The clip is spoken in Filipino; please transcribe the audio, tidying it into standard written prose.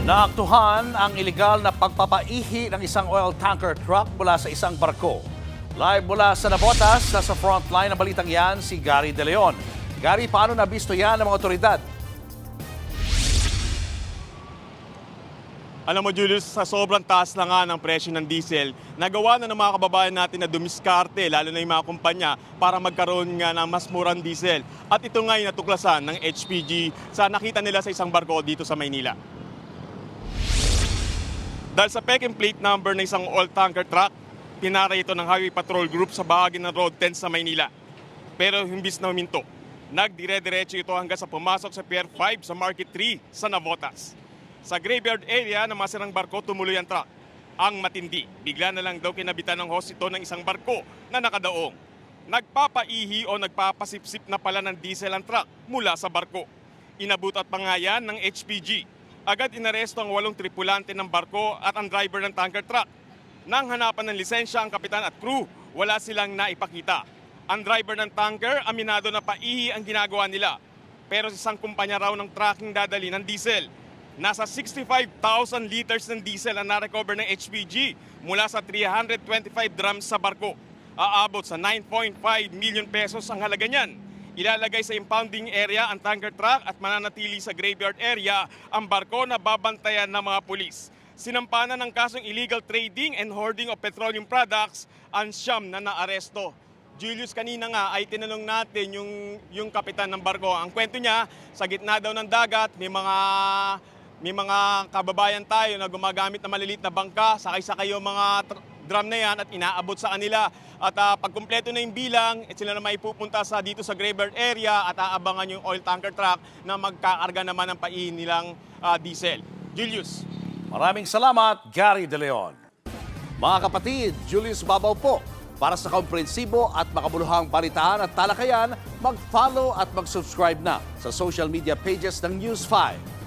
Naaktuhan ang ilegal na pagpapaihi ng isang oil tanker truck mula sa isang barko. Live mula sa Navotas, nasa frontline ng balitang yan si Gary De Leon. Gary, paano nabisto yan ng mga otoridad? Alam mo Julius, sa sobrang taas na nga ng presyo ng diesel, nagawa na ng mga kababayan natin na dumiskarte, lalo na yung mga kumpanya, para magkaroon nga ng mas murang diesel. At ito nga yung natuklasan ng HPG sa nakita nila sa isang barko dito sa Maynila. Dahil sa peke plate number ng isang oil tanker truck, pinara ito ng Highway Patrol Group sa bahagi ng Road 10 sa Maynila. Pero himbis na huminto, nagdire-diretso ito hanggang sa pumasok sa Pier 5 sa Market 3 sa Navotas. Sa graveyard area ng masirang barko, tumuloy ang truck. Ang matindi, bigla na lang daw kinabitan ng hose ito ng isang barko na nakadaong. Nagpapaihi o nagpapasipsip na pala ng diesel ang truck mula sa barko. Inabot at pangayan ng HPG. Agad inaresto ang 8 tripulante ng barko at ang driver ng tanker truck. Nang hanapan ng lisensya ang kapitan at crew, wala silang naipakita. Ang driver ng tanker, aminado na paihi ang ginagawa nila. Pero sa isang kumpanya raw ng trucking dadali ng diesel. Nasa 65,000 liters ng diesel ang na-recover ng HPG mula sa 325 drums sa barko. Aabot sa 9.5 million pesos ang halaga niyan. Ilalagay sa impounding area ang tanker truck at mananatili sa graveyard area ang barko na babantayan ng mga pulis. Sinampanan ng kasong illegal trading and hoarding of petroleum products ang siyam na naaresto. Julius, kanina nga ay tinanong natin yung kapitan ng barko. Ang kwento niya, sa gitna daw ng dagat, may mga kababayan tayo na gumagamit ng maliliit na bangka, sakay-sakay yung mga drum na yan at inaabot sa kanila. At pag kumpleto na yung bilang, sila na maipupunta dito sa graveyard area at aabangan yung oil tanker truck na magkakarga naman ng paihin nilang diesel. Julius. Maraming salamat, Gary De Leon. Mga kapatid, Julius Babaw po. Para sa komprehensibo at makabuluhang balitaan at talakayan, mag-follow at mag-subscribe na sa social media pages ng News 5.